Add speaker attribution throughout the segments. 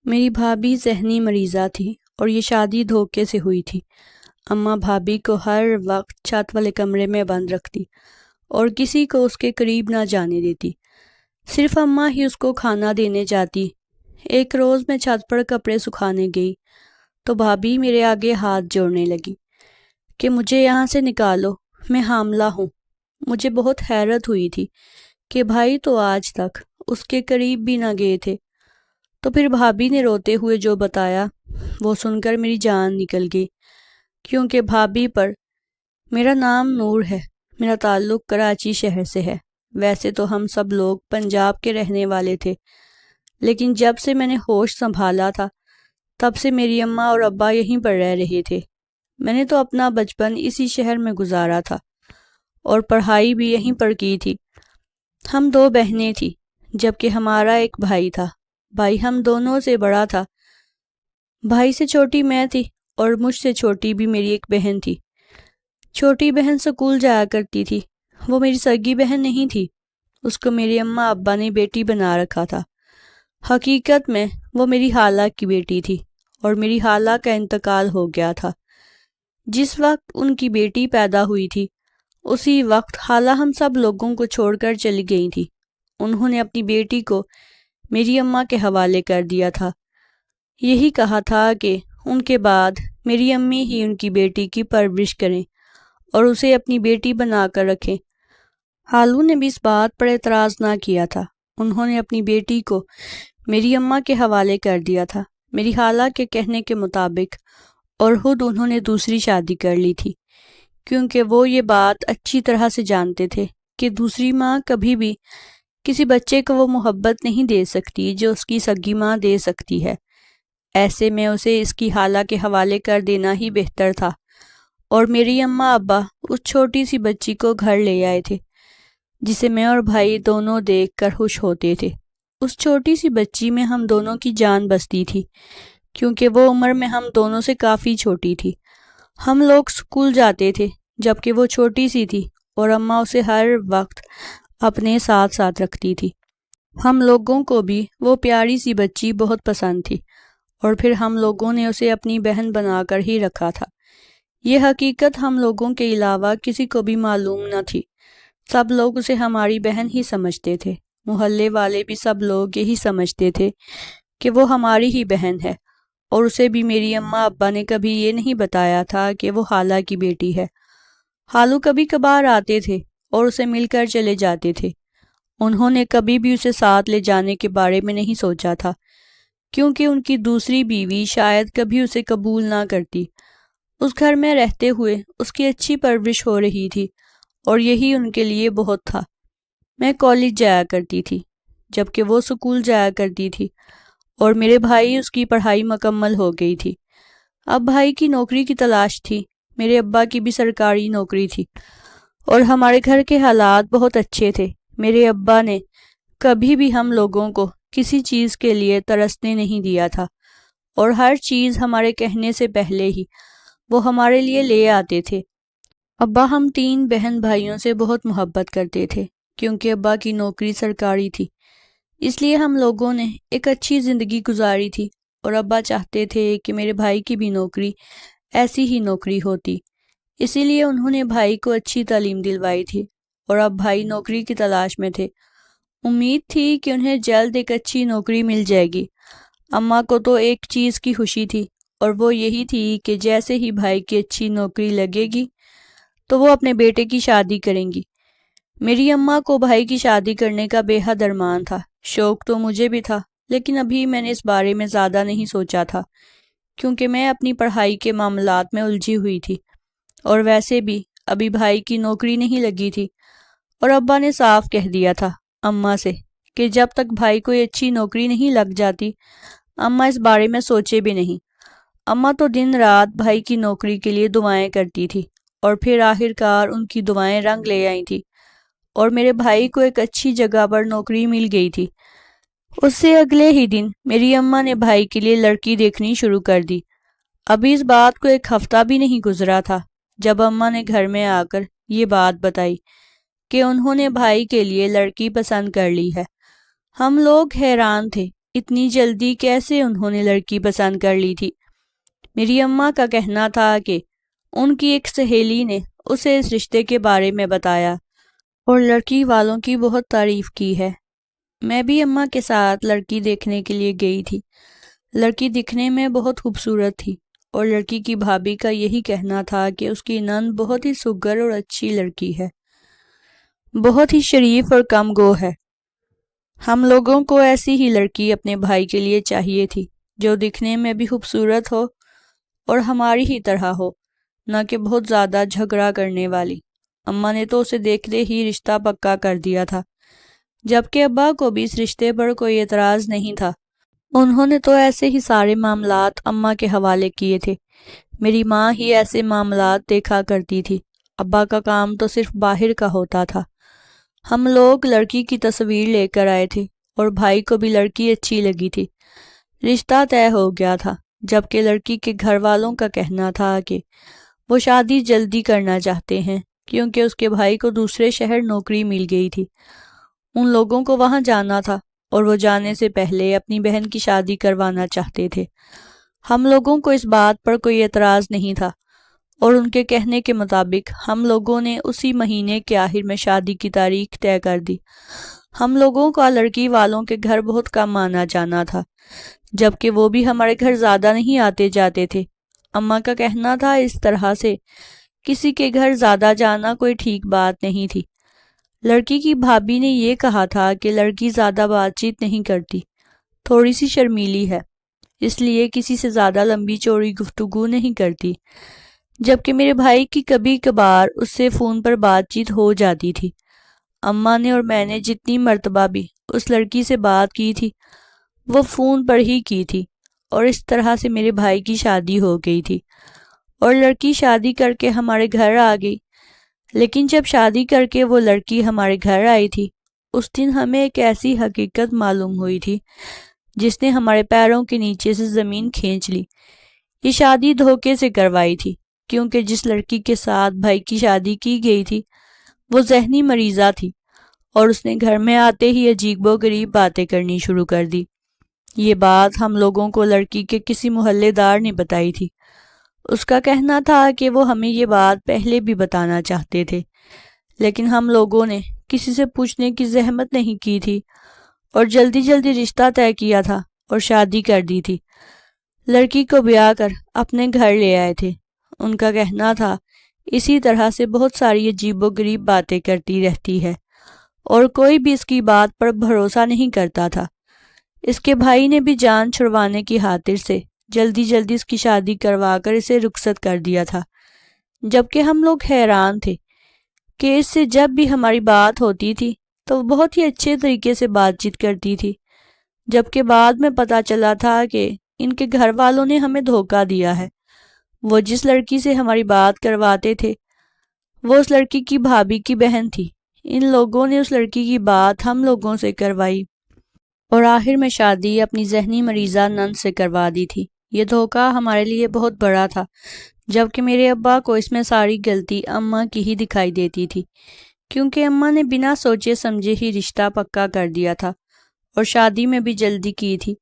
Speaker 1: میری بھابھی ذہنی مریضہ تھی اور یہ شادی دھوکے سے ہوئی تھی۔ اماں بھابھی کو ہر وقت چھت والے کمرے میں بند رکھتی اور کسی کو اس کے قریب نہ جانے دیتی۔ صرف اماں ہی اس کو کھانا دینے جاتی۔ ایک روز میں چھت پر کپڑے سکھانے گئی تو بھابھی میرے آگے ہاتھ جوڑنے لگی کہ مجھے یہاں سے نکالو، میں حاملہ ہوں۔ مجھے بہت حیرت ہوئی تھی کہ بھائی تو آج تک اس کے قریب بھی نہ گئے تھے۔ تو پھر بھابھی نے روتے ہوئے جو بتایا وہ سن کر میری جان نکل گئی، کیونکہ بھابھی پر میرا نام نور ہے، میرا تعلق کراچی شہر سے ہے۔ ویسے تو ہم سب لوگ پنجاب کے رہنے والے تھے، لیکن جب سے میں نے ہوش سنبھالا تھا تب سے میری اماں اور ابا یہیں پر رہ رہے تھے۔ میں نے تو اپنا بچپن اسی شہر میں گزارا تھا اور پڑھائی بھی یہیں پر کی تھی۔ ہم 2 بہنیں تھیں جبکہ ہمارا ایک بھائی تھا۔ بھائی ہم دونوں سے بڑا تھا۔ بھائی سے چھوٹی میں تھی اور مجھ سے چھوٹی بھی میری ایک بہن تھی۔ چھوٹی بہن سکول جایا کرتی تھی۔ وہ میری سگی بہن نہیں تھی، اس کو میری اماں ابا نے بیٹی بنا رکھا تھا۔ حقیقت میں وہ میری خالہ کی بیٹی تھی اور میری خالہ کا انتقال ہو گیا تھا۔ جس وقت ان کی بیٹی پیدا ہوئی تھی اسی وقت خالہ ہم سب لوگوں کو چھوڑ کر چلی گئی تھی۔ انہوں نے اپنی بیٹی کو میری اماں کے حوالے کر دیا تھا۔ یہی کہا تھا کہ ان کے بعد میری امی ہی ان کی بیٹی کی پرورش کریں اور اسے اپنی بیٹی بنا کر رکھیں۔ خالو نے بھی اس بات پر اعتراض نہ کیا تھا۔ انہوں نے اپنی بیٹی کو میری اماں کے حوالے کر دیا تھا، میری خالہ کے کہنے کے مطابق، اور خود انہوں نے دوسری شادی کر لی تھی، کیونکہ وہ یہ بات اچھی طرح سے جانتے تھے کہ دوسری ماں کبھی بھی کسی بچے کو وہ محبت نہیں دے سکتی جو اس کی سگی ماں دے سکتی ہے۔ ایسے میں اسے اس کی خالہ کے حوالے کر دینا ہی بہتر تھا، اور میری اماں ابا اس چھوٹی سی بچی کو گھر لے آئے تھے جسے میں اور بھائی دونوں دیکھ کر خوش ہوتے تھے۔ اس چھوٹی سی بچی میں ہم دونوں کی جان بستی تھی، کیونکہ وہ عمر میں ہم دونوں سے کافی چھوٹی تھی۔ ہم لوگ سکول جاتے تھے جبکہ وہ چھوٹی سی تھی اور اماں اسے ہر وقت اپنے ساتھ ساتھ رکھتی تھی۔ ہم لوگوں کو بھی وہ پیاری سی بچی بہت پسند تھی اور پھر ہم لوگوں نے اسے اپنی بہن بنا کر ہی رکھا تھا۔ یہ حقیقت ہم لوگوں کے علاوہ کسی کو بھی معلوم نہ تھی۔ سب لوگ اسے ہماری بہن ہی سمجھتے تھے۔ محلے والے بھی سب لوگ یہی سمجھتے تھے کہ وہ ہماری ہی بہن ہے، اور اسے بھی میری اماں ابا نے کبھی یہ نہیں بتایا تھا کہ وہ خالہ کی بیٹی ہے۔ خالو کبھی کبھار آتے تھے اور اسے مل کر چلے جاتے تھے۔ انہوں نے کبھی بھی اسے ساتھ لے جانے کے بارے میں نہیں سوچا تھا، کیونکہ ان کی دوسری بیوی شاید کبھی اسے قبول نہ کرتی۔ اس گھر میں رہتے ہوئے اس کی اچھی پرورش ہو رہی تھی اور یہی ان کے لیے بہت تھا۔ میں کالج جایا کرتی تھی جبکہ وہ سکول جایا کرتی تھی، اور میرے بھائی اس کی پڑھائی مکمل ہو گئی تھی۔ اب بھائی کی نوکری کی تلاش تھی، میرے ابا کی بھی سرکاری نوکری تھی، اور ہمارے گھر کے حالات بہت اچھے تھے۔ میرے ابا نے کبھی بھی ہم لوگوں کو کسی چیز کے لیے ترسنے نہیں دیا تھا، اور ہر چیز ہمارے کہنے سے پہلے ہی وہ ہمارے لیے لے آتے تھے۔ ابا ہم 3 بہن بھائیوں سے بہت محبت کرتے تھے، کیونکہ ابا کی نوکری سرکاری تھی، اس لیے ہم لوگوں نے ایک اچھی زندگی گزاری تھی، اور ابا چاہتے تھے کہ میرے بھائی کی بھی نوکری ایسی ہی نوکری ہوتی۔ اسی لیے انہوں نے بھائی کو اچھی تعلیم دلوائی تھی، اور اب بھائی نوکری کی تلاش میں تھے۔ امید تھی کہ انہیں جلد ایک اچھی نوکری مل جائے گی۔ اماں کو تو ایک چیز کی خوشی تھی، اور وہ یہی تھی کہ جیسے ہی بھائی کی اچھی نوکری لگے گی تو وہ اپنے بیٹے کی شادی کریں گی۔ میری اماں کو بھائی کی شادی کرنے کا بے حد ارمان تھا۔ شوق تو مجھے بھی تھا، لیکن ابھی میں نے اس بارے میں زیادہ نہیں سوچا تھا، کیونکہ میں اپنی پڑھائی کے معاملات میں الجھی ہوئی تھی، اور ویسے بھی ابھی بھائی کی نوکری نہیں لگی تھی۔ اور ابا نے صاف کہہ دیا تھا اماں سے کہ جب تک بھائی کو اچھی نوکری نہیں لگ جاتی اماں اس بارے میں سوچے بھی نہیں۔ اماں تو دن رات بھائی کی نوکری کے لیے دعائیں کرتی تھی، اور پھر آخر کار ان کی دعائیں رنگ لے آئی تھی، اور میرے بھائی کو ایک اچھی جگہ پر نوکری مل گئی تھی۔ اس سے اگلے ہی دن میری اماں نے بھائی کے لیے لڑکی دیکھنی شروع کر دی۔ ابھی اس بات کو 1 ہفتہ بھی نہیں گزرا تھا جب اماں نے گھر میں آ کر یہ بات بتائی کہ انہوں نے بھائی کے لیے لڑکی پسند کر لی ہے۔ ہم لوگ حیران تھے اتنی جلدی کیسے انہوں نے لڑکی پسند کر لی تھی؟ میری اماں کا کہنا تھا کہ ان کی ایک سہیلی نے اسے اس رشتے کے بارے میں بتایا اور لڑکی والوں کی بہت تعریف کی ہے۔ میں بھی اماں کے ساتھ لڑکی دیکھنے کے لیے گئی تھی۔ لڑکی دکھنے میں بہت خوبصورت تھی اور لڑکی کی بھابھی کا یہی کہنا تھا کہ اس کی نند بہت ہی سگر اور اچھی لڑکی ہے، بہت ہی شریف اور کم گو ہے۔ ہم لوگوں کو ایسی ہی لڑکی اپنے بھائی کے لیے چاہیے تھی، جو دکھنے میں بھی خوبصورت ہو اور ہماری ہی طرح ہو، نہ کہ بہت زیادہ جھگڑا کرنے والی۔ اماں نے تو اسے دیکھتے ہی رشتہ پکا کر دیا تھا، جبکہ ابا کو بھی اس رشتے پر کوئی اعتراض نہیں تھا۔ انہوں نے تو ایسے ہی سارے معاملات اماں کے حوالے کیے تھے۔ میری ماں ہی ایسے معاملات دیکھا کرتی تھی، ابا کا کام تو صرف باہر کا ہوتا تھا۔ ہم لوگ لڑکی کی تصویر لے کر آئے تھے اور بھائی کو بھی لڑکی اچھی لگی تھی۔ رشتہ طے ہو گیا تھا، جبکہ لڑکی کے گھر والوں کا کہنا تھا کہ وہ شادی جلدی کرنا چاہتے ہیں، کیونکہ اس کے بھائی کو دوسرے شہر نوکری مل گئی تھی۔ ان لوگوں کو وہاں جانا تھا اور وہ جانے سے پہلے اپنی بہن کی شادی کروانا چاہتے تھے۔ ہم لوگوں کو اس بات پر کوئی اعتراض نہیں تھا اور ان کے کہنے کے مطابق ہم لوگوں نے اسی مہینے کے آخر میں شادی کی تاریخ طے کر دی۔ ہم لوگوں کا لڑکی والوں کے گھر بہت کم آنا جانا تھا، جبکہ وہ بھی ہمارے گھر زیادہ نہیں آتے جاتے تھے۔ اماں کا کہنا تھا اس طرح سے کسی کے گھر زیادہ جانا کوئی ٹھیک بات نہیں تھی۔ لڑکی کی بھابھی نے یہ کہا تھا کہ لڑکی زیادہ بات چیت نہیں کرتی، تھوڑی سی شرمیلی ہے، اس لیے کسی سے زیادہ لمبی چوڑی گفتگو نہیں کرتی، جبکہ میرے بھائی کی کبھی کبھار اس سے فون پر بات چیت ہو جاتی تھی۔ اماں نے اور میں نے جتنی مرتبہ بھی اس لڑکی سے بات کی تھی وہ فون پر ہی کی تھی، اور اس طرح سے میرے بھائی کی شادی ہو گئی تھی اور لڑکی شادی کر کے ہمارے گھر آ گئی۔ لیکن جب شادی کر کے وہ لڑکی ہمارے گھر آئی تھی، اس دن ہمیں ایک ایسی حقیقت معلوم ہوئی تھی جس نے ہمارے پیروں کے نیچے سے زمین کھینچ لی۔ یہ شادی دھوکے سے کروائی تھی، کیونکہ جس لڑکی کے ساتھ بھائی کی شادی کی گئی تھی وہ ذہنی مریضہ تھی، اور اس نے گھر میں آتے ہی عجیب و غریب باتیں کرنی شروع کر دی۔ یہ بات ہم لوگوں کو لڑکی کے کسی محلے دار نے بتائی تھی۔ اس کا کہنا تھا کہ وہ ہمیں یہ بات پہلے بھی بتانا چاہتے تھے، لیکن ہم لوگوں نے کسی سے پوچھنے کی زحمت نہیں کی تھی اور جلدی جلدی رشتہ طے کیا تھا اور شادی کر دی تھی۔ لڑکی کو بیاہ کر اپنے گھر لے آئے تھے۔ ان کا کہنا تھا اسی طرح سے بہت ساری عجیب و غریب باتیں کرتی رہتی ہے اور کوئی بھی اس کی بات پر بھروسہ نہیں کرتا تھا۔ اس کے بھائی نے بھی جان چھڑوانے کی خاطر سے جلدی جلدی اس کی شادی کروا کر اسے رخصت کر دیا تھا، جبکہ ہم لوگ حیران تھے کہ اس سے جب بھی ہماری بات ہوتی تھی تو وہ بہت ہی اچھے طریقے سے بات چیت کرتی تھی، جبکہ بعد میں پتہ چلا تھا کہ ان کے گھر والوں نے ہمیں دھوکہ دیا ہے۔ وہ جس لڑکی سے ہماری بات کرواتے تھے وہ اس لڑکی کی بھابھی کی بہن تھی۔ ان لوگوں نے اس لڑکی کی بات ہم لوگوں سے کروائی اور آخر میں شادی اپنی ذہنی مریضہ نند سے کروا دی تھی۔ یہ دھوکہ ہمارے لیے بہت بڑا تھا، جبکہ میرے ابا کو اس میں ساری غلطی اماں کی ہی دکھائی دیتی تھی، کیونکہ اماں نے بنا سوچے سمجھے ہی رشتہ پکا کر دیا تھا اور شادی میں بھی جلدی کی تھی۔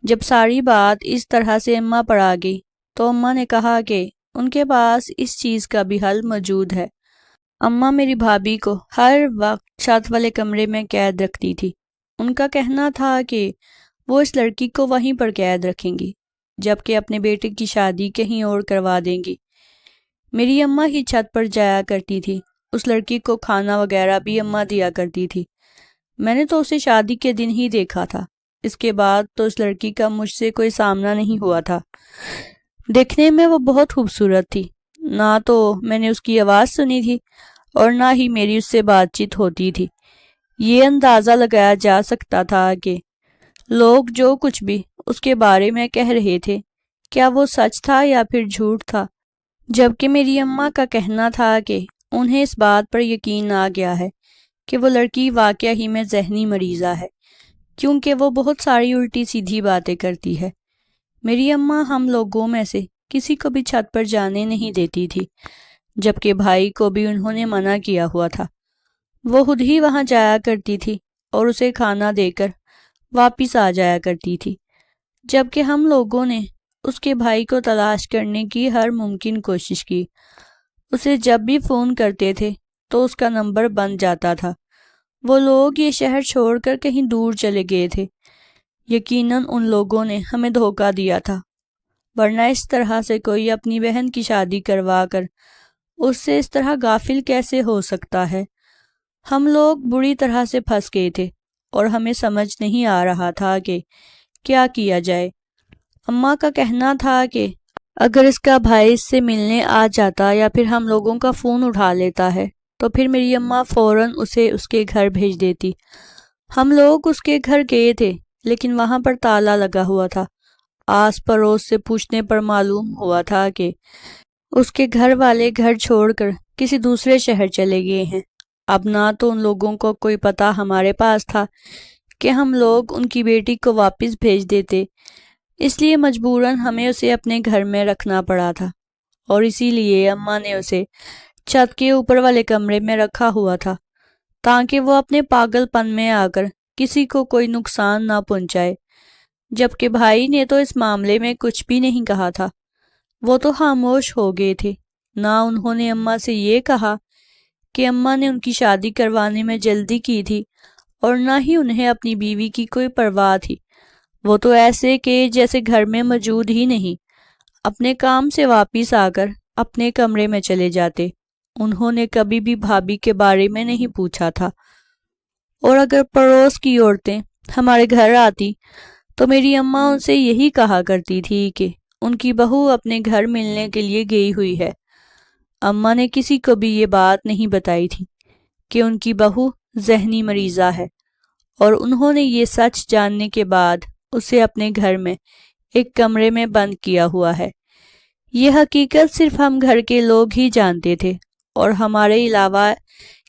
Speaker 1: جب ساری بات اس طرح سے اماں پر آ گئی تو اماں نے کہا کہ ان کے پاس اس چیز کا بھی حل موجود ہے۔ اماں میری بھابھی کو ہر وقت چھت والے کمرے میں قید رکھتی تھی۔ ان کا کہنا تھا کہ وہ اس لڑکی کو وہیں پر قید رکھیں گی، جبکہ اپنے بیٹے کی شادی کہیں اور کروا دیں گی۔ میری اماں ہی چھت پر جایا کرتی تھی، اس لڑکی کو کھانا وغیرہ بھی اماں دیا کرتی تھی۔ میں نے تو اسے شادی کے دن ہی دیکھا تھا، اس کے بعد تو اس لڑکی کا مجھ سے کوئی سامنا نہیں ہوا تھا۔ دیکھنے میں وہ بہت خوبصورت تھی، نہ تو میں نے اس کی آواز سنی تھی اور نہ ہی میری اس سے بات چیت ہوتی تھی۔ یہ اندازہ لگایا جا سکتا تھا کہ لوگ جو کچھ بھی اس کے بارے میں کہہ رہے تھے کیا وہ سچ تھا یا پھر جھوٹ تھا، جبکہ میری اماں کا کہنا تھا کہ انہیں اس بات پر یقین آ گیا ہے کہ وہ لڑکی واقعہ ہی میں ذہنی مریضہ ہے، کیونکہ وہ بہت ساری الٹی سیدھی باتیں کرتی ہے۔ میری اماں ہم لوگوں میں سے کسی کو بھی چھت پر جانے نہیں دیتی تھی، جبکہ بھائی کو بھی انہوں نے منع کیا ہوا تھا۔ وہ خود ہی وہاں جایا کرتی تھی اور اسے کھانا دے کر واپس آ جایا کرتی تھی، جبکہ ہم لوگوں نے اس کے بھائی کو تلاش کرنے کی ہر ممکن کوشش کی۔ اسے جب بھی فون کرتے تھے تو اس کا نمبر بند جاتا تھا۔ وہ لوگ یہ شہر چھوڑ کر کہیں دور چلے گئے تھے۔ یقیناً ان لوگوں نے ہمیں دھوکہ دیا تھا، ورنہ اس طرح سے کوئی اپنی بہن کی شادی کروا کر اس سے اس طرح غافل کیسے ہو سکتا ہے؟ ہم لوگ بری طرح سے پھنس گئے تھے اور ہمیں سمجھ نہیں آ رہا تھا کہ کیا کیا جائے۔ اماں کا کہنا تھا کہ اگر اس کا بھائی اس سے ملنے آ جاتا یا پھر ہم لوگوں کا فون اٹھا لیتا ہے تو پھر میری اماں فوراً اسے اس کے گھر بھیج دیتی۔ ہم لوگ اس کے گھر گئے تھے، لیکن وہاں پر تالا لگا ہوا تھا۔ آس پڑوس سے پوچھنے پر معلوم ہوا تھا کہ اس کے گھر والے گھر چھوڑ کر کسی دوسرے شہر چلے گئے ہیں۔ اب نہ تو ان لوگوں کو کوئی پتہ ہمارے پاس تھا کہ ہم لوگ ان کی بیٹی کو واپس بھیج دیتے، اس لیے مجبوراً ہمیں اسے اپنے گھر میں رکھنا پڑا تھا، اور اسی لیے اماں نے اسے چھت کے اوپر والے کمرے میں رکھا ہوا تھا تاکہ وہ اپنے پاگل پن میں آ کر کسی کو کوئی نقصان نہ پہنچائے۔ جبکہ بھائی نے تو اس معاملے میں کچھ بھی نہیں کہا تھا، وہ تو خاموش ہو گئے تھے۔ نہ انہوں نے اماں سے یہ کہا کہ اماں نے ان کی شادی کروانے میں جلدی کی تھی، اور نہ ہی انہیں اپنی بیوی کی کوئی پرواہ تھی۔ وہ تو ایسے کہ جیسے گھر میں موجود ہی نہیں، اپنے کام سے واپس آ کر اپنے کمرے میں چلے جاتے۔ انہوں نے کبھی بھی بھابھی کے بارے میں نہیں پوچھا تھا، اور اگر پڑوس کی عورتیں ہمارے گھر آتی تو میری اماں ان سے یہی کہا کرتی تھی کہ ان کی بہو اپنے گھر ملنے کے لیے گئی ہوئی ہے۔ اماں نے کسی کو بھی یہ بات نہیں بتائی تھی کہ ان کی بہو ذہنی مریضہ ہے، اور انہوں نے یہ سچ جاننے کے بعد اسے اپنے گھر میں ایک کمرے میں بند کیا ہوا ہے۔ یہ حقیقت صرف ہم گھر کے لوگ ہی جانتے تھے، اور ہمارے علاوہ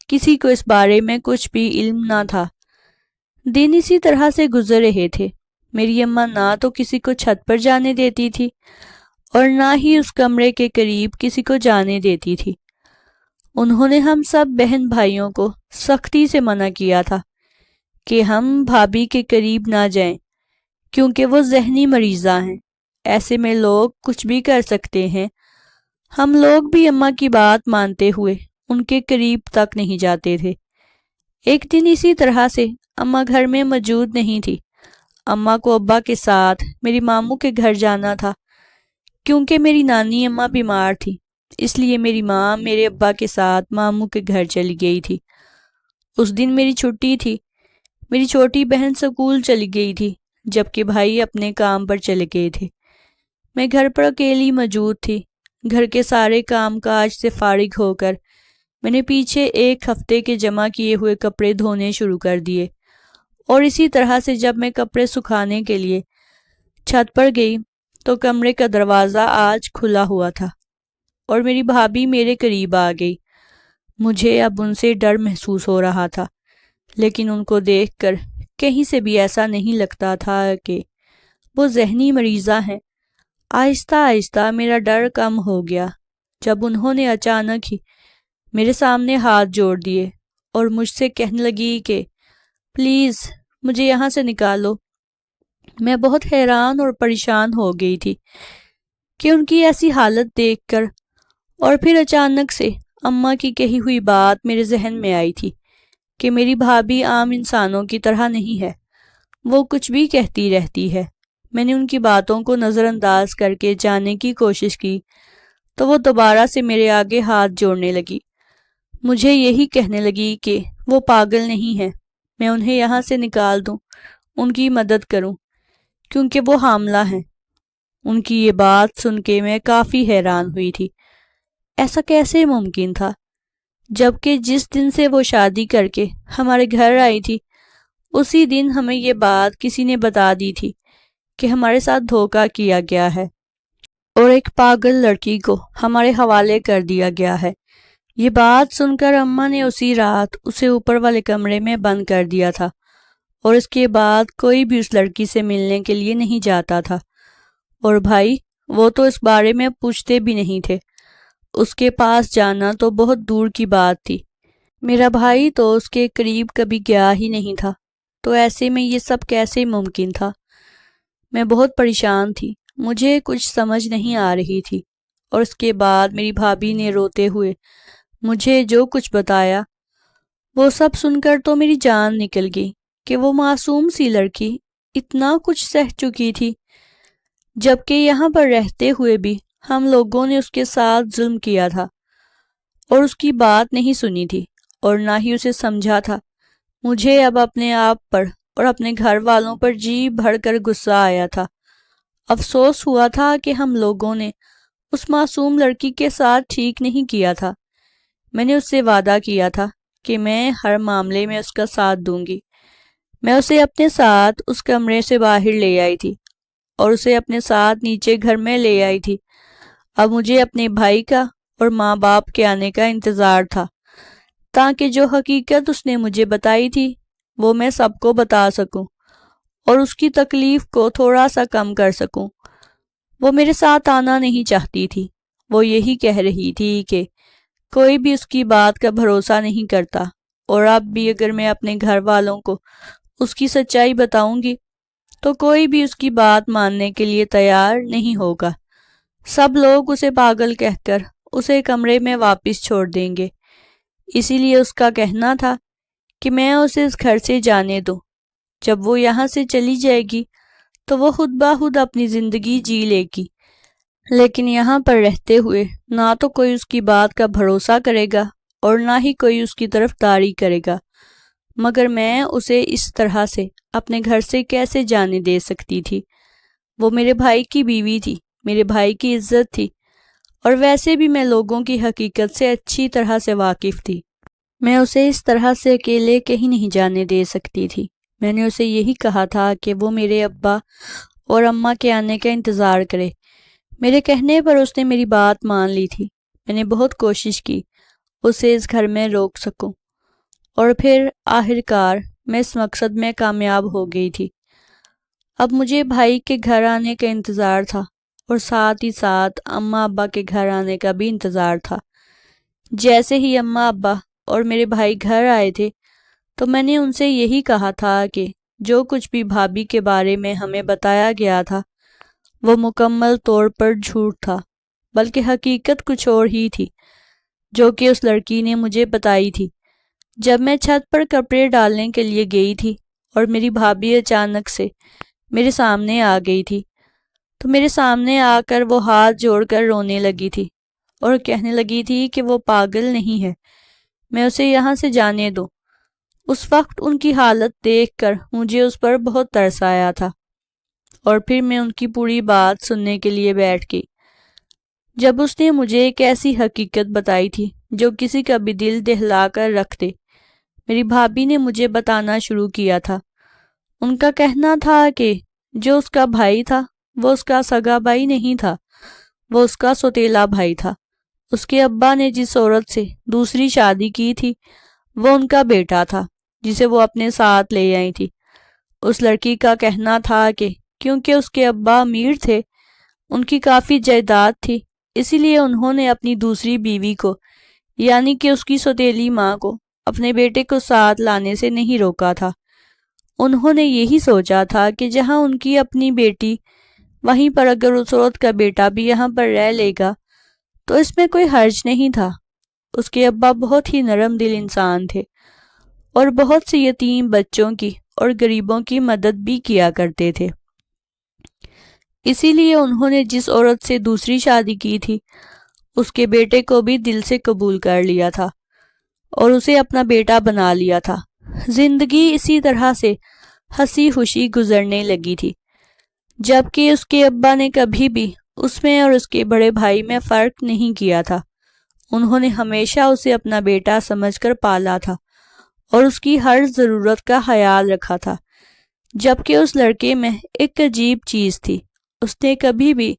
Speaker 1: کسی کو اس بارے میں کچھ بھی علم نہ تھا۔ دن اسی طرح سے گزر رہے تھے۔ میری اماں نہ تو کسی کو چھت پر جانے دیتی تھی اور نہ ہی اس کمرے کے قریب کسی کو جانے دیتی تھی۔ انہوں نے ہم سب بہن بھائیوں کو سختی سے منع کیا تھا کہ ہم بھابھی کے قریب نہ جائیں، کیونکہ وہ ذہنی مریضہ ہیں۔ ایسے میں لوگ کچھ بھی کر سکتے ہیں۔ ہم لوگ بھی اماں کی بات مانتے ہوئے ان کے قریب تک نہیں جاتے تھے۔ ایک دن اسی طرح سے اماں گھر میں موجود نہیں تھی۔ اماں کو ابا کے ساتھ میری ماموں کے گھر جانا تھا، کیونکہ میری نانی اماں بیمار تھی، اس لیے میری ماں میرے ابا کے ساتھ ماموں کے گھر چلی گئی تھی۔ اس دن میری چھٹی تھی۔ میری چھوٹی بہن سکول چلی گئی تھی، جبکہ بھائی اپنے کام پر چلے گئے تھے۔ میں گھر پر اکیلی موجود تھی۔ گھر کے سارے کام کاج سے فارغ ہو کر میں نے پیچھے ایک ہفتے کے جمع کیے ہوئے کپڑے دھونے شروع کر دیے، اور اسی طرح سے جب میں کپڑے سکھانے کے لیے چھت پر گئی تو کمرے کا دروازہ آج کھلا ہوا تھا، اور میری بھابھی میرے قریب آ گئی۔ مجھے اب ان سے ڈر محسوس ہو رہا تھا، لیکن ان کو دیکھ کر کہیں سے بھی ایسا نہیں لگتا تھا کہ وہ ذہنی مریضہ ہیں۔ آہستہ آہستہ میرا ڈر کم ہو گیا جب انہوں نے اچانک ہی میرے سامنے ہاتھ جوڑ دیے اور مجھ سے کہنے لگی کہ پلیز مجھے یہاں سے نکالو۔ میں بہت حیران اور پریشان ہو گئی تھی کہ ان کی ایسی حالت دیکھ کر، اور پھر اچانک سے اماں کی کہی ہوئی بات میرے ذہن میں آئی تھی کہ میری بھابھی عام انسانوں کی طرح نہیں ہے، وہ کچھ بھی کہتی رہتی ہے۔ میں نے ان کی باتوں کو نظر انداز کر کے جانے کی کوشش کی تو وہ دوبارہ سے میرے آگے ہاتھ جوڑنے لگی۔ مجھے یہی کہنے لگی کہ وہ پاگل نہیں ہے، میں انہیں یہاں سے نکال دوں، ان کی مدد کروں، کیونکہ وہ حاملہ ہیں۔ ان کی یہ بات سن کے میں کافی حیران ہوئی تھی۔ ایسا کیسے ممکن تھا، جبکہ جس دن سے وہ شادی کر کے ہمارے گھر آئی تھی اسی دن ہمیں یہ بات کسی نے بتا دی تھی کہ ہمارے ساتھ دھوکہ کیا گیا ہے اور ایک پاگل لڑکی کو ہمارے حوالے کر دیا گیا ہے۔ یہ بات سن کر اماں نے اسی رات اسے اوپر والے کمرے میں بند کر دیا تھا، اور اس کے بعد کوئی بھی اس لڑکی سے ملنے کے لیے نہیں جاتا تھا، اور بھائی وہ تو اس بارے میں پوچھتے بھی نہیں تھے۔ اس کے پاس جانا تو بہت دور کی بات تھی۔ میرا بھائی تو اس کے قریب کبھی گیا ہی نہیں تھا۔ تو ایسے میں یہ سب کیسے ممکن تھا؟ میں بہت پریشان تھی، مجھے کچھ سمجھ نہیں آ رہی تھی۔ اور اس کے بعد میری بھابھی نے روتے ہوئے مجھے جو کچھ بتایا، وہ سب سن کر تو میری جان نکل گئی کہ وہ معصوم سی لڑکی اتنا کچھ سہ چکی تھی، جبکہ یہاں پر رہتے ہوئے بھی ہم لوگوں نے اس کے ساتھ ظلم کیا تھا اور اس کی بات نہیں سنی تھی اور نہ ہی اسے سمجھا تھا۔ مجھے اب اپنے آپ پر اور اپنے گھر والوں پر جی بھر کر غصہ آیا تھا۔ افسوس ہوا تھا کہ ہم لوگوں نے اس معصوم لڑکی کے ساتھ ٹھیک نہیں کیا تھا۔ میں نے اس سے وعدہ کیا تھا کہ میں ہر معاملے میں اس کا ساتھ دوں گی۔ میں اسے اپنے ساتھ اس کمرے سے باہر لے آئی تھی اور اسے اپنے ساتھ نیچے گھر میں لے آئی تھی۔ اب مجھے اپنے بھائی کا اور ماں باپ کے آنے کا انتظار تھا تاکہ جو حقیقت اس نے مجھے بتائی تھی وہ میں سب کو بتا سکوں اور اس کی تکلیف کو تھوڑا سا کم کر سکوں۔ وہ میرے ساتھ آنا نہیں چاہتی تھی۔ وہ یہی کہہ رہی تھی کہ کوئی بھی اس کی بات کا بھروسہ نہیں کرتا، اور اب بھی اگر میں اپنے گھر والوں کو اس کی سچائی بتاؤں گی تو کوئی بھی اس کی بات ماننے کے لیے تیار نہیں ہوگا۔ سب لوگ اسے پاگل کہہ کر اسے کمرے میں واپس چھوڑ دیں گے۔ اسی لیے اس کا کہنا تھا کہ میں اسے اس گھر سے جانے دوں۔ جب وہ یہاں سے چلی جائے گی تو وہ خود بخود اپنی زندگی جی لے گی، لیکن یہاں پر رہتے ہوئے نہ تو کوئی اس کی بات کا بھروسہ کرے گا اور نہ ہی کوئی اس کی طرفداری کرے گا۔ مگر میں اسے اس طرح سے اپنے گھر سے کیسے جانے دے سکتی تھی؟ وہ میرے بھائی کی بیوی تھی، میرے بھائی کی عزت تھی، اور ویسے بھی میں لوگوں کی حقیقت سے اچھی طرح سے واقف تھی۔ میں اسے اس طرح سے اکیلے کہیں نہیں جانے دے سکتی تھی۔ میں نے اسے یہی کہا تھا کہ وہ میرے ابا اور اماں کے آنے کا انتظار کرے۔ میرے کہنے پر اس نے میری بات مان لی تھی۔ میں نے بہت کوشش کی اسے اس گھر میں روک سکوں، اور پھر آخرکار میں اس مقصد میں کامیاب ہو گئی تھی۔ اب مجھے بھائی کے گھر آنے کا انتظار تھا اور ساتھ ہی ساتھ اماں ابا کے گھر آنے کا بھی انتظار تھا۔ جیسے ہی اماں ابا اور میرے بھائی گھر آئے تھے تو میں نے ان سے یہی کہا تھا کہ جو کچھ بھی بھابھی کے بارے میں ہمیں بتایا گیا تھا وہ مکمل طور پر جھوٹ تھا، بلکہ حقیقت کچھ اور ہی تھی جو کہ اس لڑکی نے مجھے بتائی تھی۔ جب میں چھت پر کپڑے ڈالنے کے لیے گئی تھی اور میری بھابھی اچانک سے میرے سامنے آ گئی تھی تو میرے سامنے آ کر وہ ہاتھ جوڑ کر رونے لگی تھی اور کہنے لگی تھی کہ وہ پاگل نہیں ہے، میں اسے یہاں سے جانے دوں۔ اس وقت ان کی حالت دیکھ کر مجھے اس پر بہت ترس آیا تھا، اور پھر میں ان کی پوری بات سننے کے لیے بیٹھ گئی۔ جب اس نے مجھے ایک ایسی حقیقت بتائی تھی جو کسی کا بھی دل دہلا کر رکھ دے، میری بھابھی نے مجھے بتانا شروع کیا تھا۔ ان کا کہنا تھا کہ جو اس کا بھائی تھا وہ اس کا سگا بھائی نہیں تھا، وہ اس کا سوتیلا بھائی تھا۔ اس کے ابا نے جس عورت سے دوسری شادی کی تھی وہ ان کا بیٹا تھا جسے وہ اپنے ساتھ لے آئی تھی۔ اس لڑکی کا کہنا تھا کہ کیونکہ اس کے ابا امیر تھے، ان کی کافی جائیداد تھی، اسی لیے انہوں نے اپنی دوسری بیوی کو یعنی کہ اس کی سوتیلی ماں کو اپنے بیٹے کو ساتھ لانے سے نہیں روکا تھا۔ انہوں نے یہی سوچا تھا کہ جہاں ان کی اپنی بیٹی، وہیں پر اگر اس عورت کا بیٹا بھی یہاں پر رہ لے گا تو اس میں کوئی حرج نہیں تھا۔ اس کے ابا بہت ہی نرم دل انسان تھے اور بہت سے یتیم بچوں کی اور غریبوں کی مدد بھی کیا کرتے تھے۔ اسی لیے انہوں نے جس عورت سے دوسری شادی کی تھی اس کے بیٹے کو بھی دل سے قبول کر لیا تھا اور اسے اپنا بیٹا بنا لیا تھا۔ زندگی اسی طرح سے ہنسی خوشی گزرنے لگی تھی، جبکہ اس کے ابا نے کبھی بھی اس میں اور اس کے بڑے بھائی میں فرق نہیں کیا تھا۔ انہوں نے ہمیشہ اسے اپنا بیٹا سمجھ کر پالا تھا اور اس کی ہر ضرورت کا خیال رکھا تھا، جبکہ اس لڑکے میں ایک عجیب چیز تھی، اس نے کبھی بھی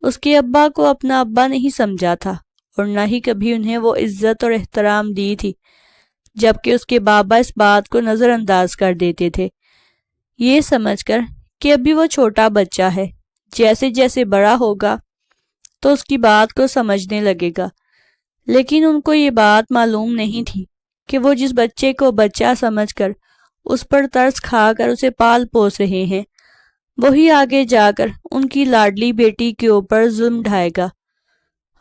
Speaker 1: اس کے ابا کو اپنا ابا نہیں سمجھا تھا اور نہ ہی کبھی انہیں وہ عزت اور احترام دی تھی، جبکہ اس کے بابا اس بات کو نظر انداز کر دیتے تھے، یہ سمجھ کر کہ ابھی وہ چھوٹا بچہ ہے، جیسے جیسے بڑا ہوگا تو اس کی بات کو سمجھنے لگے گا۔ لیکن ان کو یہ بات معلوم نہیں تھی کہ وہ جس بچے کو بچہ سمجھ کر اس پر ترس کھا کر اسے پال پوس رہے ہیں، وہی آگے جا کر ان کی لاڈلی بیٹی کے اوپر ظلم ڈھائے گا۔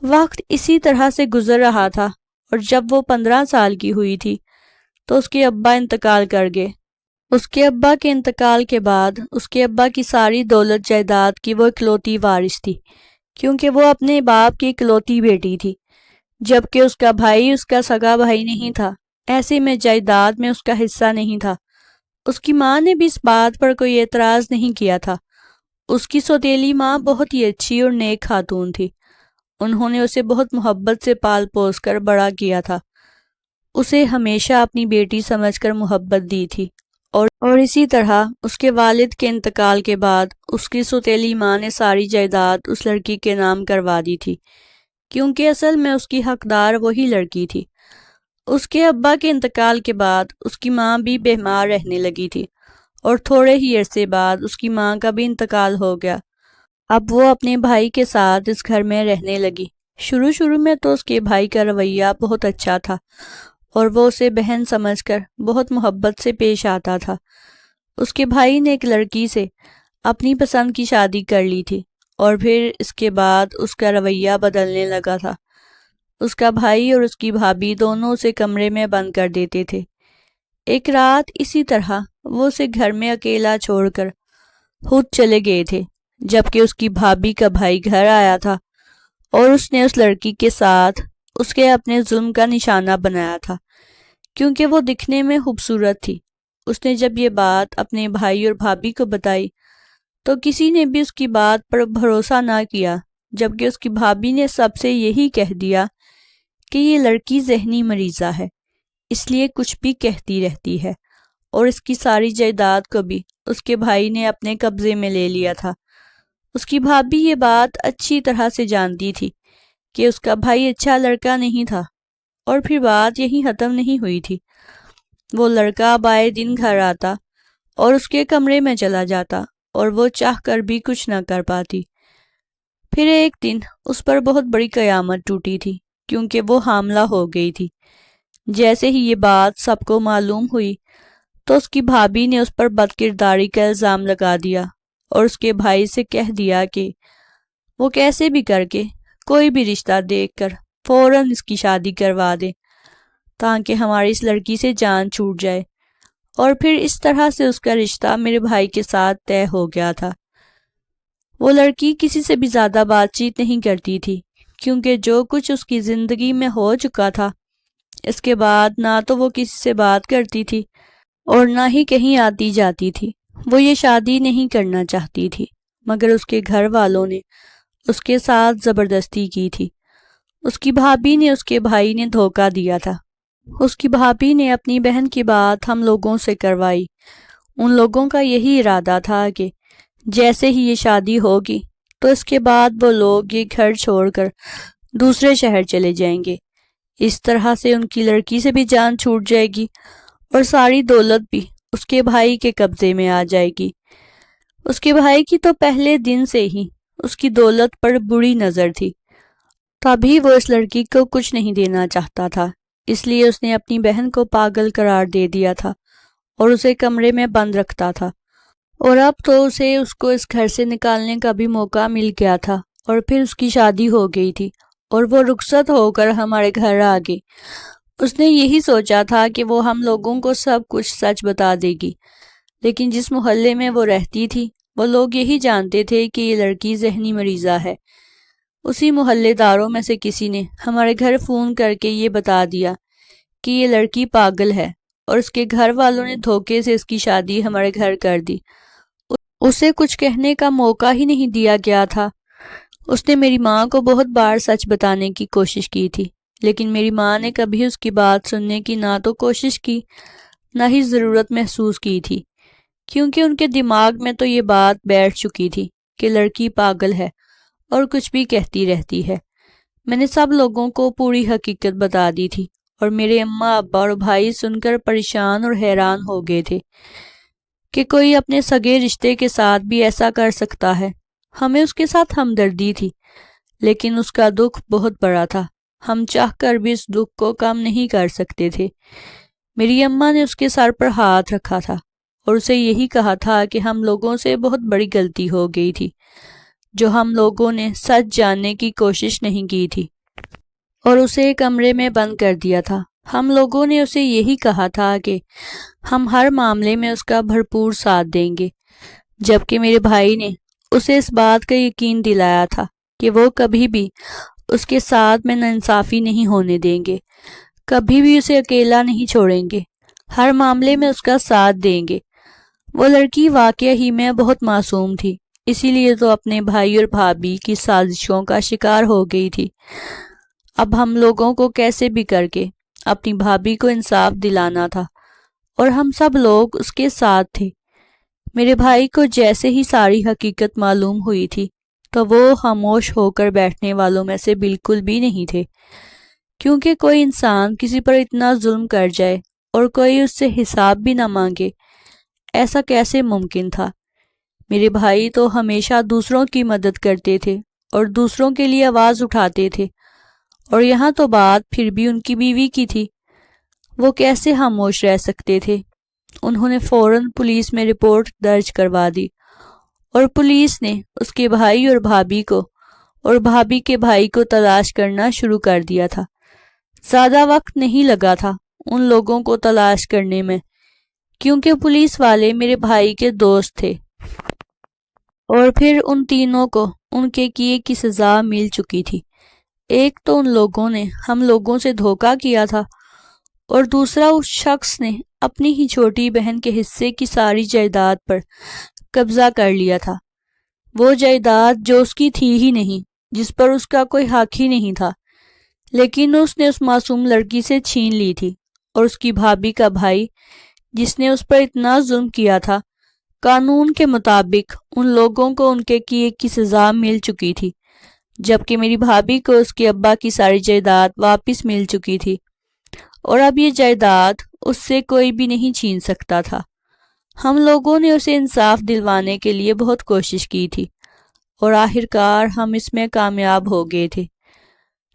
Speaker 1: وقت اسی طرح سے گزر رہا تھا، اور جب وہ 15 سال کی ہوئی تھی تو اس کے ابا انتقال کر گئے۔ اس کے ابا کے انتقال کے بعد اس کے ابا کی ساری دولت جائیداد کی وہ اکلوتی وارث تھی، کیونکہ وہ اپنے باپ کی اکلوتی بیٹی تھی، جبکہ اس کا بھائی اس کا سگا بھائی نہیں تھا۔ ایسے میں جائیداد میں اس کا حصہ نہیں تھا۔ اس کی ماں نے بھی اس بات پر کوئی اعتراض نہیں کیا تھا۔ اس کی سوتیلی ماں بہت ہی اچھی اور نیک خاتون تھی۔ انہوں نے اسے بہت محبت سے پال پوس کر بڑا کیا تھا، اسے ہمیشہ اپنی بیٹی سمجھ کر محبت دی تھی، اور اسی طرح اس کے والد کے انتقال کے بعد اس کی سوتیلی ماں نے ساری جائیداد اس لڑکی کے نام کروا دی تھی، کیونکہ اصل میں اس کی حقدار وہی لڑکی تھی۔ اس کے ابا کے انتقال کے بعد اس کی ماں بھی بیمار رہنے لگی تھی، اور تھوڑے ہی عرصے بعد اس کی ماں کا بھی انتقال ہو گیا۔ اب وہ اپنے بھائی کے ساتھ اس گھر میں رہنے لگی۔ شروع میں تو اس کے بھائی کا رویہ بہت اچھا تھا، اور وہ اسے بہن سمجھ کر بہت محبت سے پیش آتا تھا۔ اس کے بھائی نے ایک لڑکی سے اپنی پسند کی شادی کر لی تھی، اور پھر اس کے بعد اس کا رویہ بدلنے لگا تھا۔ اس کا بھائی اور اس کی بھابھی دونوں اسے کمرے میں بند کر دیتے تھے۔ ایک رات اسی طرح وہ اسے گھر میں اکیلا چھوڑ کر خود چلے گئے تھے، جبکہ اس کی بھابھی کا بھائی گھر آیا تھا، اور اس نے اس لڑکی کے ساتھ اس کے اپنے ظلم کا نشانہ بنایا تھا، کیونکہ وہ دکھنے میں خوبصورت تھی۔ اس نے جب یہ بات اپنے بھائی اور بھابھی کو بتائی تو کسی نے بھی اس کی بات پر بھروسہ نہ کیا، جبکہ اس کی بھابھی نے سب سے یہی کہہ دیا کہ یہ لڑکی ذہنی مریضہ ہے، اس لیے کچھ بھی کہتی رہتی ہے، اور اس کی ساری جائیداد کو بھی اس کے بھائی نے اپنے قبضے میں لے لیا تھا۔ اس کی بھابھی یہ بات اچھی طرح سے جانتی تھی کہ اس کا بھائی اچھا لڑکا نہیں تھا، اور پھر بات یہی ختم نہیں ہوئی تھی۔ وہ لڑکا آئے دن گھر آتا اور اس کے کمرے میں چلا جاتا، اور وہ چاہ کر بھی کچھ نہ کر پاتی۔ پھر ایک دن اس پر بہت بڑی قیامت ٹوٹی تھی، کیونکہ وہ حاملہ ہو گئی تھی۔ جیسے ہی یہ بات سب کو معلوم ہوئی تو اس کی بھابھی نے اس پر بد کرداری کا الزام لگا دیا، اور اس کے بھائی سے کہہ دیا کہ وہ کیسے بھی کر کے کوئی بھی رشتہ دیکھ کر فوراً اس کی شادی کروا دے، تاکہ ہماری اس لڑکی سے جان چھوٹ جائے۔ اور پھر اس طرح سے اس کا رشتہ میرے بھائی کے ساتھ طے ہو گیا تھا۔ وہ لڑکی کسی سے بھی زیادہ بات چیت نہیں کرتی تھی، کیونکہ جو کچھ اس کی زندگی میں ہو چکا تھا، اس کے بعد نہ تو وہ کسی سے بات کرتی تھی اور نہ ہی کہیں آتی جاتی تھی۔ وہ یہ شادی نہیں کرنا چاہتی تھی، مگر اس کے گھر والوں نے اس کے ساتھ زبردستی کی تھی۔ اس کی بھابھی نے اس کے بھائی نے دھوکہ دیا تھا۔ اس کی بھابھی نے اپنی بہن کی بات ہم لوگوں سے کروائی۔ ان لوگوں کا یہی ارادہ تھا کہ جیسے ہی یہ شادی ہوگی تو اس کے بعد وہ لوگ یہ گھر چھوڑ کر دوسرے شہر چلے جائیں گے۔ اس طرح سے ان کی لڑکی سے بھی جان چھوٹ جائے گی، اور ساری دولت بھی اس کے بھائی کے قبضے میں آ جائے گی۔ اس کے بھائی کی تو پہلے دن سے ہی اس کی دولت پر بری نظر تھی، تبھی وہ اس لڑکی کو کچھ نہیں دینا چاہتا تھا، اس لیے اس نے اپنی بہن کو پاگل قرار دے دیا تھا اور اسے کمرے میں بند رکھتا تھا۔ اور اب تو اسے اس کو اس گھر سے نکالنے کا بھی موقع مل گیا تھا، اور پھر اس کی شادی ہو گئی تھی اور وہ رخصت ہو کر ہمارے گھر آ گئی۔ اس نے یہی سوچا تھا کہ وہ ہم لوگوں کو سب کچھ سچ بتا دے گی، لیکن جس محلے میں وہ رہتی تھی وہ لوگ یہی جانتے تھے کہ یہ لڑکی ذہنی مریضہ ہے۔ اسی محلے داروں میں سے کسی نے ہمارے گھر فون کر کے یہ بتا دیا کہ یہ لڑکی پاگل ہے، اور اس کے گھر والوں نے دھوکے سے اس کی شادی ہمارے گھر کر دی۔ اسے کچھ کہنے کا موقع ہی نہیں دیا گیا تھا۔ اس نے میری ماں کو بہت بار سچ بتانے کی کوشش کی تھی، لیکن میری ماں نے کبھی اس کی بات سننے کی نہ تو کوشش کی، نہ ہی ضرورت محسوس کی تھی، کیونکہ ان کے دماغ میں تو یہ بات بیٹھ چکی تھی کہ لڑکی پاگل ہے اور کچھ بھی کہتی رہتی ہے۔ میں نے سب لوگوں کو پوری حقیقت بتا دی تھی، اور میرے اماں ابا اور بھائی سن کر پریشان اور حیران ہو گئے تھے کہ کوئی اپنے سگے رشتے کے ساتھ بھی ایسا کر سکتا ہے۔ ہمیں اس کے ساتھ ہمدردی تھی، لیکن اس کا دکھ بہت بڑا تھا۔ ہم چاہ کر بھی اس دکھ کو کم نہیں کر سکتے تھے، میری اماں نے اس کے سر پر ہاتھ رکھا تھا اور اسے یہی کہا تھا کہ ہم لوگوں سے بہت بڑی غلطی ہو گئی تھی، جو ہم لوگوں نے سچ جاننے کی کوشش نہیں کی تھی اور اسے کمرے میں بند کر دیا تھا۔ ہم لوگوں نے اسے یہی کہا تھا کہ ہم ہر معاملے میں اس کا بھرپور ساتھ دیں گے، جبکہ میرے بھائی نے اسے اس بات کا یقین دلایا تھا کہ وہ کبھی بھی اس کے ساتھ میں ناانصافی نہیں ہونے دیں گے، کبھی بھی اسے اکیلا نہیں چھوڑیں گے، ہر معاملے میں اس کا ساتھ دیں گے۔ وہ لڑکی واقعہ ہی میں بہت معصوم تھی، اسی لیے تو اپنے بھائی اور بھابھی کی سازشوں کا شکار ہو گئی تھی۔ اب ہم لوگوں کو کیسے بھی کر کے اپنی بھابھی کو انصاف دلانا تھا اور ہم سب لوگ اس کے ساتھ تھے۔ میرے بھائی کو جیسے ہی ساری حقیقت معلوم ہوئی تھی تو وہ خاموش ہو کر بیٹھنے والوں میں سے بالکل بھی نہیں تھے، کیونکہ کوئی انسان کسی پر اتنا ظلم کر جائے اور کوئی اس سے حساب بھی نہ مانگے، ایسا کیسے ممکن تھا؟ میرے بھائی تو ہمیشہ دوسروں کی مدد کرتے تھے اور دوسروں کے لیے آواز اٹھاتے تھے، اور یہاں تو بات پھر بھی ان کی بیوی کی تھی۔ وہ کیسے خاموش رہ سکتے تھے؟ انہوں نے فوراً پولیس میں رپورٹ درج کروا دی اور پولیس نے اس کے بھائی اور بھابھی کو اور بھابھی کے بھائی کو تلاش کرنا شروع کر دیا تھا۔ زیادہ وقت نہیں لگا تھا ان لوگوں کو تلاش کرنے میں، کیونکہ پولیس والے میرے بھائی کے دوست تھے، اور پھر ان تینوں کو ان کے کیے کی سزا مل چکی تھی۔ ایک تو ان لوگوں نے ہم لوگوں سے دھوکہ کیا تھا، اور دوسرا اس شخص نے اپنی ہی چھوٹی بہن کے حصے کی ساری جائیداد پر قبضہ کر لیا تھا، وہ جائیداد جو اس کی تھی ہی نہیں، جس پر اس کا کوئی حق ہی نہیں تھا، لیکن اس نے اس معصوم لڑکی سے چھین لی تھی۔ اور اس کی بھابھی کا بھائی جس نے اس پر اتنا ظلم کیا تھا، قانون کے مطابق ان لوگوں کو ان کے کیے کی سزا مل چکی تھی، جبکہ میری بھابھی کو اس کے ابا کی ساری جائیداد واپس مل چکی تھی، اور اب یہ جائیداد اس سے کوئی بھی نہیں چھین سکتا تھا۔ ہم لوگوں نے اسے انصاف دلوانے کے لیے بہت کوشش کی تھی، اور آخرکار ہم اس میں کامیاب ہو گئے تھے۔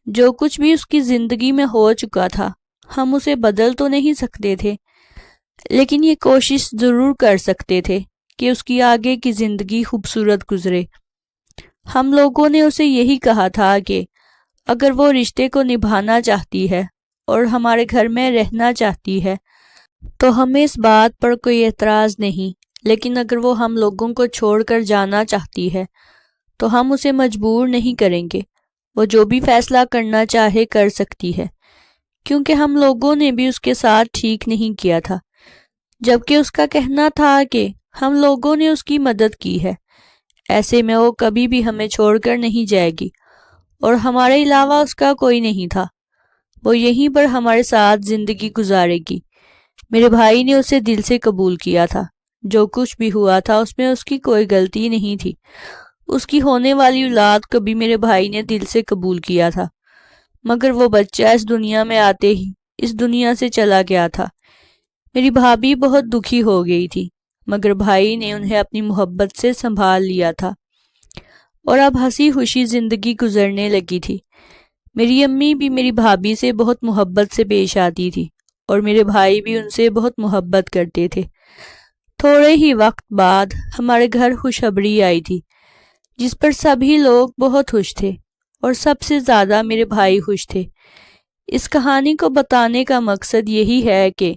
Speaker 1: جو کچھ بھی اس کی زندگی میں ہو چکا تھا، ہم اسے بدل تو نہیں سکتے تھے، لیکن یہ کوشش ضرور کر سکتے تھے کہ اس کی آگے کی زندگی خوبصورت گزرے۔ ہم لوگوں نے اسے یہی کہا تھا کہ اگر وہ رشتے کو نبھانا چاہتی ہے اور ہمارے گھر میں رہنا چاہتی ہے تو ہمیں اس بات پر کوئی اعتراض نہیں، لیکن اگر وہ ہم لوگوں کو چھوڑ کر جانا چاہتی ہے تو ہم اسے مجبور نہیں کریں گے، وہ جو بھی فیصلہ کرنا چاہے کر سکتی ہے، کیونکہ ہم لوگوں نے بھی اس کے ساتھ ٹھیک نہیں کیا تھا، جبکہ اس کا کہنا تھا کہ ہم لوگوں نے اس کی مدد کی ہے، ایسے میں وہ کبھی بھی ہمیں چھوڑ کر نہیں جائے گی، اور ہمارے علاوہ اس کا کوئی نہیں تھا، وہ یہیں پر ہمارے ساتھ زندگی گزارے گی۔ میرے بھائی نے اسے دل سے قبول کیا تھا، جو کچھ بھی ہوا تھا اس میں اس کی کوئی غلطی نہیں تھی، اس کی ہونے والی اولاد کو بھی میرے بھائی نے دل سے قبول کیا تھا، مگر وہ بچہ اس دنیا میں آتے ہی اس دنیا سے چلا گیا تھا۔ میری بھابھی بہت دکھی ہو گئی تھی، مگر بھائی نے انہیں اپنی محبت سے سنبھال لیا تھا، اور اب ہنسی خوشی زندگی گزرنے لگی تھی۔ میری امی بھی میری بھابھی سے بہت محبت سے پیش آتی تھی، اور میرے بھائی بھی ان سے بہت محبت کرتے تھے۔ تھوڑے ہی وقت بعد ہمارے گھر خوشخبری آئی تھی، جس پر سبھی لوگ بہت خوش تھے، اور سب سے زیادہ میرے بھائی خوش تھے۔ اس کہانی کو بتانے کا مقصد یہی ہے کہ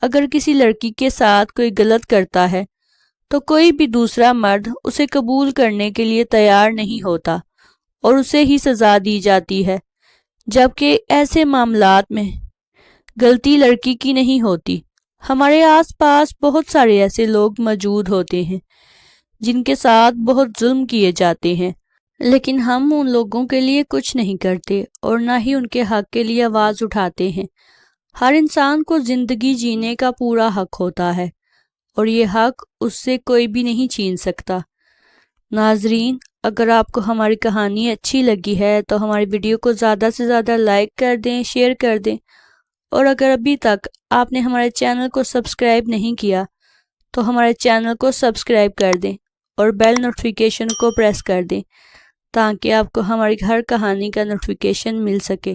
Speaker 1: اگر کسی لڑکی کے ساتھ کوئی غلط کرتا ہے تو کوئی بھی دوسرا مرد اسے قبول کرنے کے لیے تیار نہیں ہوتا، اور اسے ہی سزا دی جاتی ہے، جبکہ ایسے معاملات میں غلطی لڑکی کی نہیں ہوتی۔ ہمارے آس پاس بہت سارے ایسے لوگ موجود ہوتے ہیں جن کے ساتھ بہت ظلم کیے جاتے ہیں، لیکن ہم ان لوگوں کے لیے کچھ نہیں کرتے اور نہ ہی ان کے حق کے لیے آواز اٹھاتے ہیں۔ ہر انسان کو زندگی جینے کا پورا حق ہوتا ہے، اور یہ حق اس سے کوئی بھی نہیں چھین سکتا۔ ناظرین، اگر آپ کو ہماری کہانی اچھی لگی ہے تو ہماری ویڈیو کو زیادہ سے زیادہ لائک کر دیں، شیئر کر دیں، اور اگر ابھی تک آپ نے ہمارے چینل کو سبسکرائب نہیں کیا تو ہمارے چینل کو سبسکرائب کر دیں اور بیل نوٹیفیکیشن کو پریس کر دیں، تاکہ آپ کو ہماری ہر کہانی کا نوٹیفیکیشن مل سکے۔